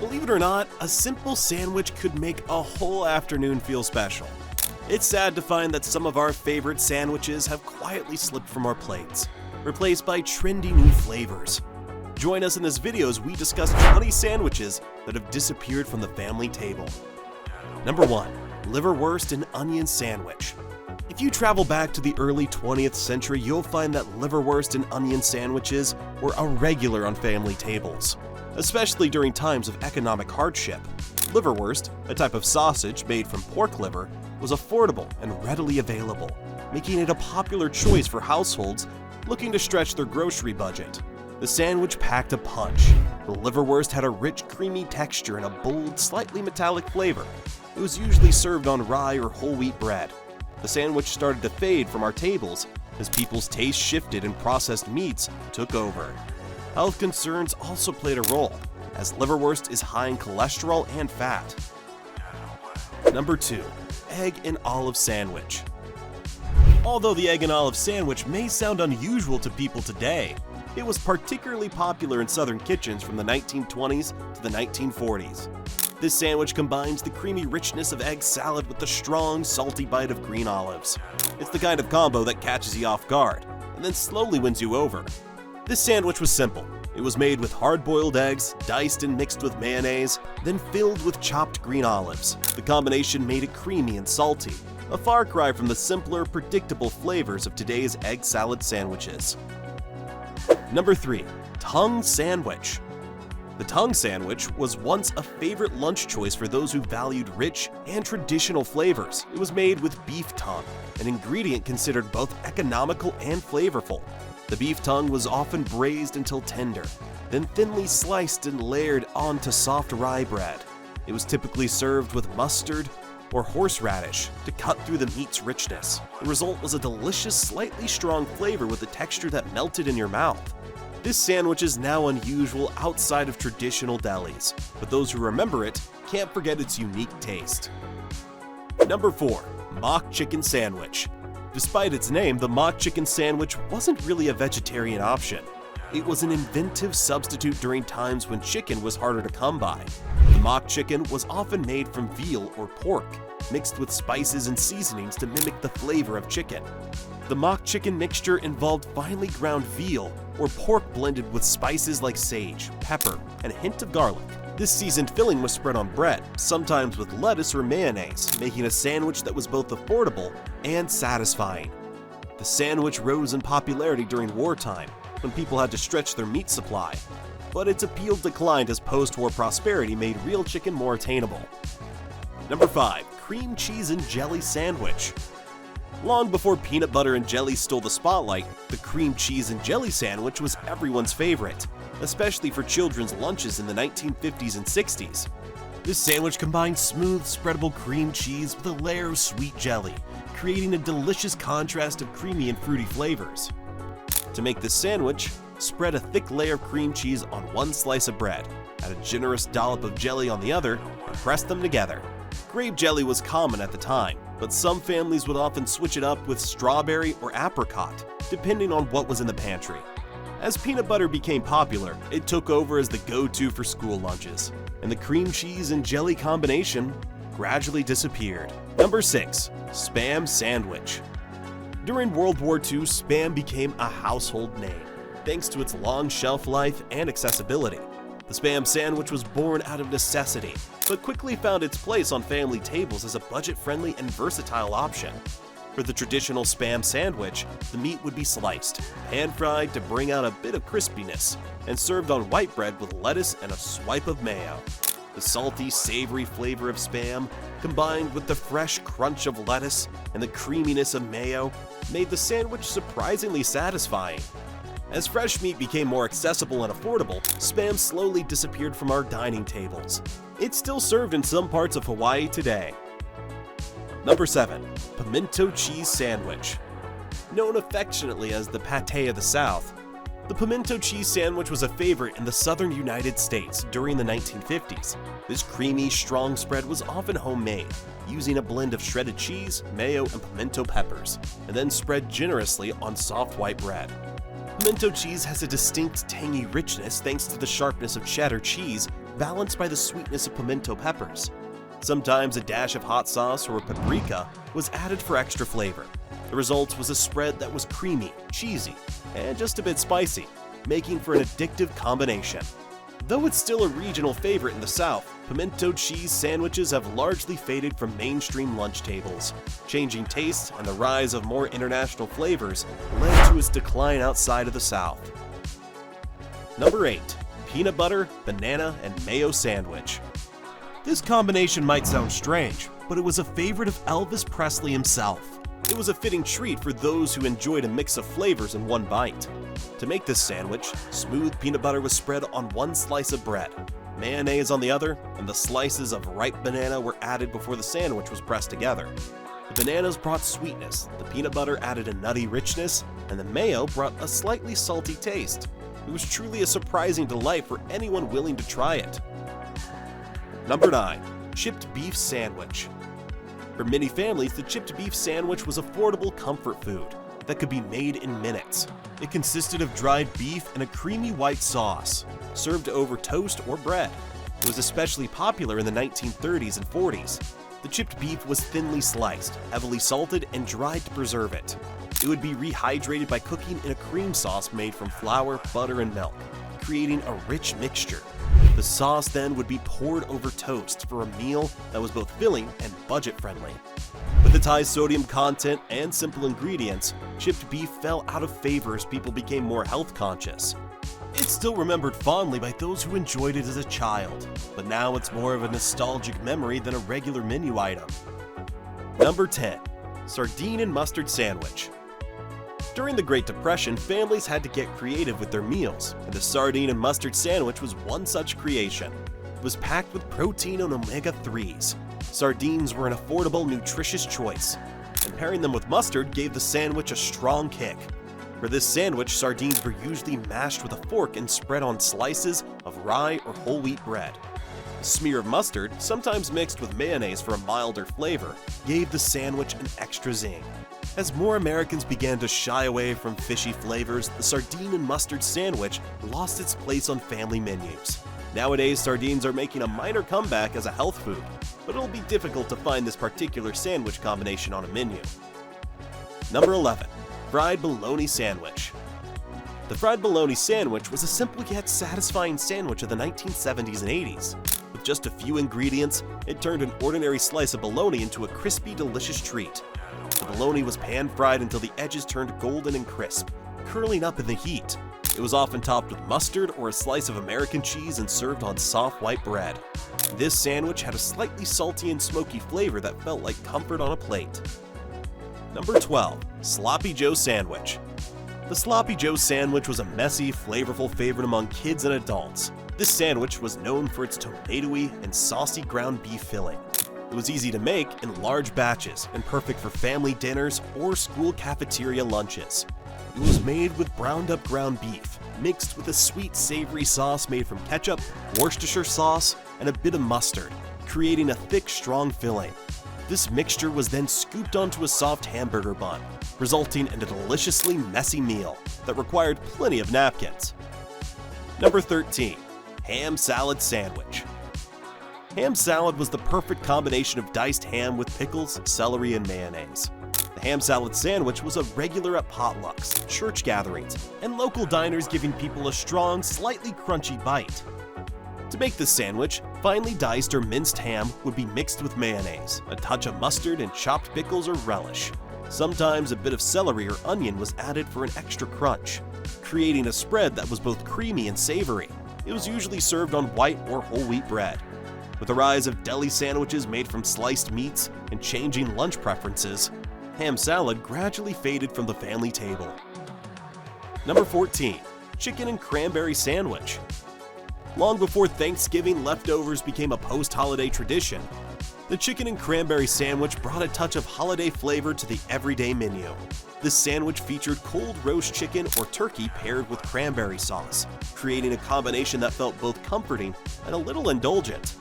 Believe it or not, a simple sandwich could make a whole afternoon feel special. It's sad to find that some of our favorite sandwiches have quietly slipped from our plates, replaced by trendy new flavors. Join us in this video as we discuss 20 sandwiches that have disappeared from the family table. Number 1. Liverwurst and onion sandwich. If you travel back to the early 20th century, you'll find that liverwurst and onion sandwiches were a regular on family tables, especially during times of economic hardship. Liverwurst, a type of sausage made from pork liver, was affordable and readily available, making it a popular choice for households looking to stretch their grocery budget. The sandwich packed a punch. The liverwurst had a rich, creamy texture and a bold, slightly metallic flavor. It was usually served on rye or whole wheat bread. The sandwich started to fade from our tables as people's taste shifted and processed meats took over. Health concerns also played a role, as liverwurst is high in cholesterol and fat. Number 2. Egg and olive sandwich. Although the egg and olive sandwich may sound unusual to people today, it was particularly popular in southern kitchens from the 1920s to the 1940s. This sandwich combines the creamy richness of egg salad with the strong, salty bite of green olives. It's the kind of combo that catches you off guard and then slowly wins you over. This sandwich was simple. It was made with hard-boiled eggs, diced and mixed with mayonnaise, then filled with chopped green olives. The combination made it creamy and salty, a far cry from the simpler, predictable flavors of today's egg salad sandwiches. Number 3. Tongue sandwich. The tongue sandwich was once a favorite lunch choice for those who valued rich and traditional flavors. It was made with beef tongue, an ingredient considered both economical and flavorful. The beef tongue was often braised until tender, then thinly sliced and layered onto soft rye bread. It was typically served with mustard or horseradish to cut through the meat's richness. The result was a delicious, slightly strong flavor with a texture that melted in your mouth. This sandwich is now unusual outside of traditional delis, but those who remember it can't forget its unique taste. Number 4. Mock chicken sandwich. Despite its name, the mock chicken sandwich wasn't really a vegetarian option. It was an inventive substitute during times when chicken was harder to come by. The mock chicken was often made from veal or pork, mixed with spices and seasonings to mimic the flavor of chicken. The mock chicken mixture involved finely ground veal or pork blended with spices like sage, pepper, and a hint of garlic. This seasoned filling was spread on bread, sometimes with lettuce or mayonnaise, making a sandwich that was both affordable and satisfying. The sandwich rose in popularity during wartime, when people had to stretch their meat supply, but its appeal declined as post-war prosperity made real chicken more attainable. Number 5. Cream cheese and jelly sandwich. Long before peanut butter and jelly stole the spotlight, the cream cheese and jelly sandwich was everyone's favorite, especially for children's lunches in the 1950s and 60s. This sandwich combined smooth, spreadable cream cheese with a layer of sweet jelly, creating a delicious contrast of creamy and fruity flavors. To make this sandwich, spread a thick layer of cream cheese on one slice of bread, add a generous dollop of jelly on the other, and press them together. Grape jelly was common at the time, but some families would often switch it up with strawberry or apricot, depending on what was in the pantry. As peanut butter became popular, it took over as the go-to for school lunches, and the cream cheese and jelly combination gradually disappeared. Number 6. Spam sandwich. During World War II, Spam became a household name, thanks to its long shelf life and accessibility. The Spam sandwich was born out of necessity, but quickly found its place on family tables as a budget-friendly and versatile option. For the traditional Spam sandwich, the meat would be sliced, pan-fried to bring out a bit of crispiness, and served on white bread with lettuce and a swipe of mayo. The salty, savory flavor of Spam, combined with the fresh crunch of lettuce and the creaminess of mayo, made the sandwich surprisingly satisfying. As fresh meat became more accessible and affordable, Spam slowly disappeared from our dining tables. It's still served in some parts of Hawaii today. Number 7. Pimento cheese sandwich. Known affectionately as the pate of the South, the pimento cheese sandwich was a favorite in the southern United States during the 1950s. This creamy, strong spread was often homemade, using a blend of shredded cheese, mayo, and pimento peppers, and then spread generously on soft white bread. Pimento cheese has a distinct tangy richness thanks to the sharpness of cheddar cheese balanced by the sweetness of pimento peppers. Sometimes a dash of hot sauce or paprika was added for extra flavor. The result was a spread that was creamy, cheesy, and just a bit spicy, making for an addictive combination. Though it's still a regional favorite in the South, pimento cheese sandwiches have largely faded from mainstream lunch tables. Changing tastes and the rise of more international flavors led to its decline outside of the South. Number 8. Peanut butter, banana, and mayo sandwich. This combination might sound strange, but it was a favorite of Elvis Presley himself. It was a fitting treat for those who enjoyed a mix of flavors in one bite. To make this sandwich, smooth peanut butter was spread on one slice of bread, mayonnaise on the other, and the slices of ripe banana were added before the sandwich was pressed together. The bananas brought sweetness, the peanut butter added a nutty richness, and the mayo brought a slightly salty taste. It was truly a surprising delight for anyone willing to try it. Number 9. Chipped beef sandwich. For many families, the chipped beef sandwich was affordable comfort food that could be made in minutes. It consisted of dried beef and a creamy white sauce, served over toast or bread. It was especially popular in the 1930s and 40s. The chipped beef was thinly sliced, heavily salted, and dried to preserve it. It would be rehydrated by cooking in a cream sauce made from flour, butter, and milk, creating a rich mixture. The sauce then would be poured over toast for a meal that was both filling and budget-friendly. With its high sodium content and simple ingredients, chipped beef fell out of favor as people became more health-conscious. It's still remembered fondly by those who enjoyed it as a child, but now it's more of a nostalgic memory than a regular menu item. Number 10. Sardine and mustard sandwich. During the Great Depression, families had to get creative with their meals, and the sardine and mustard sandwich was one such creation. It was packed with protein and omega-3s. Sardines were an affordable, nutritious choice, and pairing them with mustard gave the sandwich a strong kick. For this sandwich, sardines were usually mashed with a fork and spread on slices of rye or whole wheat bread. A smear of mustard, sometimes mixed with mayonnaise for a milder flavor, gave the sandwich an extra zing. As more Americans began to shy away from fishy flavors, the sardine and mustard sandwich lost its place on family menus. Nowadays, sardines are making a minor comeback as a health food, but it'll be difficult to find this particular sandwich combination on a menu. Number 11. Fried bologna sandwich. The fried bologna sandwich was a simple yet satisfying sandwich of the 1970s and 80s. With just a few ingredients, it turned an ordinary slice of bologna into a crispy, delicious treat. The bologna was pan-fried until the edges turned golden and crisp, curling up in the heat. It was often topped with mustard or a slice of American cheese and served on soft white bread. This sandwich had a slightly salty and smoky flavor that felt like comfort on a plate. Number 12. Sloppy Joe sandwich. The Sloppy Joe sandwich was a messy, flavorful favorite among kids and adults. This sandwich was known for its tomatoey and saucy ground beef filling. It was easy to make in large batches and perfect for family dinners or school cafeteria lunches. It was made with browned up ground beef, mixed with a sweet savory sauce made from ketchup, Worcestershire sauce, and a bit of mustard, creating a thick, strong filling. This mixture was then scooped onto a soft hamburger bun, resulting in a deliciously messy meal that required plenty of napkins. Number 13. Ham salad sandwich. Ham salad was the perfect combination of diced ham with pickles, celery, and mayonnaise. The ham salad sandwich was a regular at potlucks, church gatherings, and local diners, giving people a strong, slightly crunchy bite. To make this sandwich, finely diced or minced ham would be mixed with mayonnaise, a touch of mustard, and chopped pickles or relish. Sometimes a bit of celery or onion was added for an extra crunch, creating a spread that was both creamy and savory. It was usually served on white or whole wheat bread. With the rise of deli sandwiches made from sliced meats and changing lunch preferences, ham salad gradually faded from the family table. Number 14. Chicken and cranberry sandwich. Long before Thanksgiving leftovers became a post-holiday tradition, the chicken and cranberry sandwich brought a touch of holiday flavor to the everyday menu. This sandwich featured cold roast chicken or turkey paired with cranberry sauce, creating a combination that felt both comforting and a little indulgent.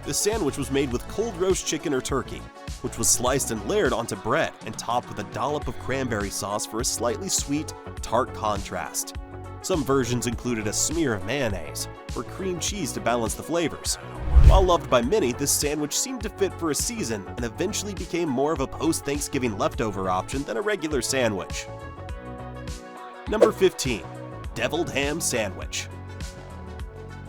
The sandwich was made with cold roast chicken or turkey, which was sliced and layered onto bread and topped with a dollop of cranberry sauce for a slightly sweet, tart contrast. Some versions included a smear of mayonnaise or cream cheese to balance the flavors. While loved by many, this sandwich seemed to fit for a season and eventually became more of a post-Thanksgiving leftover option than a regular sandwich. Number 15. Deviled ham sandwich.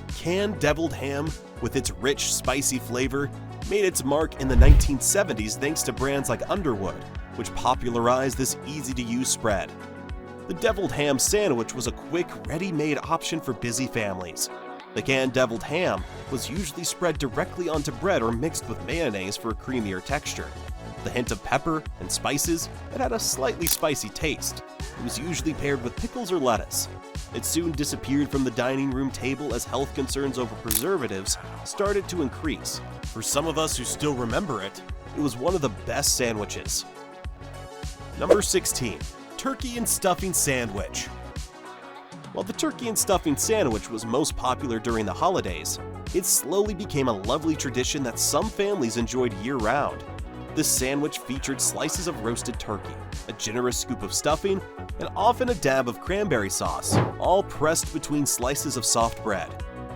Canned deviled ham, with its rich, spicy flavor, made its mark in the 1970s thanks to brands like Underwood, which popularized this easy-to-use spread. The deviled ham sandwich was a quick, ready-made option for busy families. The canned deviled ham was usually spread directly onto bread or mixed with mayonnaise for a creamier texture. With a hint of pepper and spices, it had a slightly spicy taste. It was usually paired with pickles or lettuce. It soon disappeared from the dining room table as health concerns over preservatives started to increase. For some of us who still remember it, it was one of the best sandwiches. Number 16. Turkey and stuffing sandwich. While the turkey and stuffing sandwich was most popular during the holidays, it slowly became a lovely tradition that some families enjoyed year-round. This sandwich featured slices of roasted turkey, a generous scoop of stuffing, and often a dab of cranberry sauce, all pressed between slices of soft bread.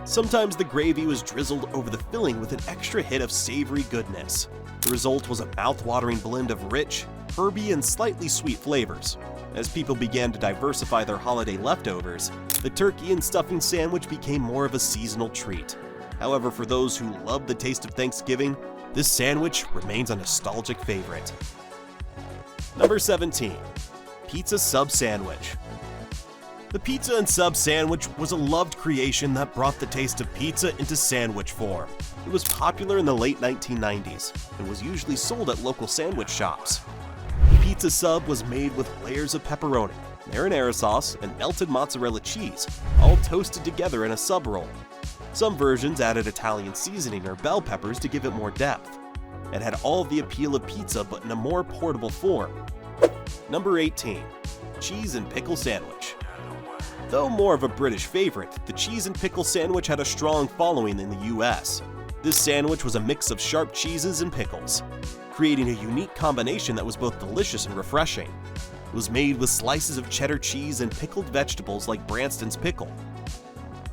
Sometimes the gravy was drizzled over the filling with an extra hit of savory goodness. The result was a mouth-watering blend of rich, herby, and slightly sweet flavors. As people began to diversify their holiday leftovers, the turkey and stuffing sandwich became more of a seasonal treat. However, for those who love the taste of Thanksgiving, this sandwich remains a nostalgic favorite. Number 17. Pizza sub sandwich. The pizza and sub sandwich was a loved creation that brought the taste of pizza into sandwich form. It was popular in the late 1990s and was usually sold at local sandwich shops. The pizza sub was made with layers of pepperoni, marinara sauce, and melted mozzarella cheese, all toasted together in a sub roll. Some versions added Italian seasoning or bell peppers to give it more depth. It had all the appeal of pizza but in a more portable form. Number 18. Cheese and pickle sandwich. Though more of a British favorite, the cheese and pickle sandwich had a strong following in the US. This sandwich was a mix of sharp cheeses and pickles, creating a unique combination that was both delicious and refreshing. It was made with slices of cheddar cheese and pickled vegetables like Branston's pickle.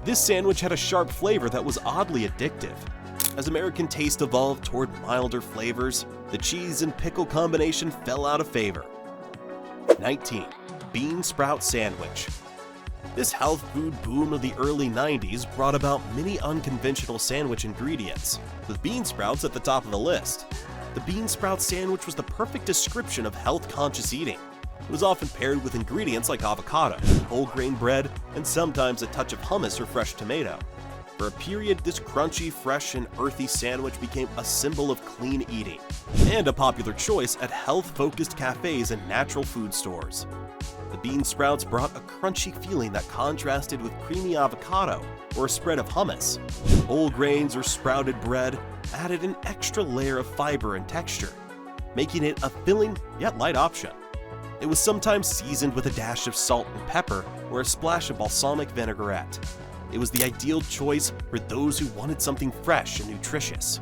This sandwich had a sharp flavor that was oddly addictive. As American taste evolved toward milder flavors, the cheese and pickle combination fell out of favor. 19. Bean sprout sandwich. This health food boom of the early 90s brought about many unconventional sandwich ingredients, with bean sprouts at the top of the list. The bean sprout sandwich was the perfect description of health-conscious eating. It was often paired with ingredients like avocado, whole grain bread, and sometimes a touch of hummus or fresh tomato. For a period, this crunchy, fresh, and earthy sandwich became a symbol of clean eating, and a popular choice at health-focused cafes and natural food stores. The bean sprouts brought a crunchy feeling that contrasted with creamy avocado or a spread of hummus. Whole grains or sprouted bread added an extra layer of fiber and texture, making it a filling yet light option. It was sometimes seasoned with a dash of salt and pepper or a splash of balsamic vinaigrette. It was the ideal choice for those who wanted something fresh and nutritious.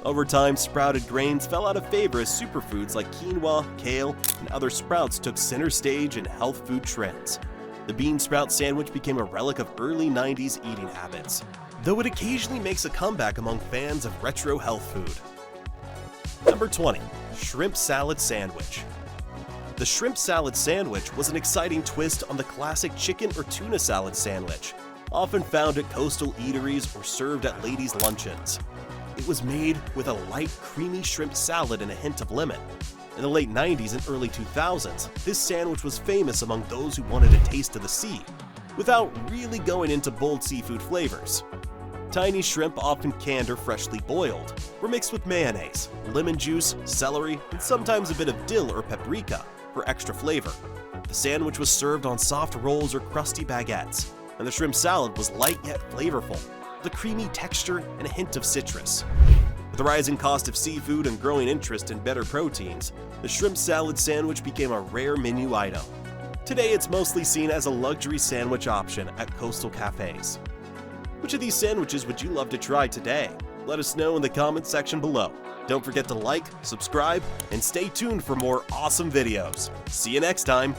Over time, sprouted grains fell out of favor as superfoods like quinoa, kale, and other sprouts took center stage in health food trends. The bean sprout sandwich became a relic of early 90s eating habits, though it occasionally makes a comeback among fans of retro health food. Number 20. Shrimp salad sandwich. The shrimp salad sandwich was an exciting twist on the classic chicken or tuna salad sandwich, often found at coastal eateries or served at ladies' luncheons. It was made with a light, creamy shrimp salad and a hint of lemon. In the late 90s and early 2000s, this sandwich was famous among those who wanted a taste of the sea, without really going into bold seafood flavors. Tiny shrimp, often canned or freshly boiled, were mixed with mayonnaise, lemon juice, celery, and sometimes a bit of dill or paprika for extra flavor. The sandwich was served on soft rolls or crusty baguettes, and the shrimp salad was light yet flavorful, with a creamy texture and a hint of citrus. With the rising cost of seafood and growing interest in better proteins, the shrimp salad sandwich became a rare menu item. Today it's mostly seen as a luxury sandwich option at coastal cafes. Which of these sandwiches would you love to try today? Let us know in the comments section below. Don't forget to like, subscribe, and stay tuned for more awesome videos. See you next time!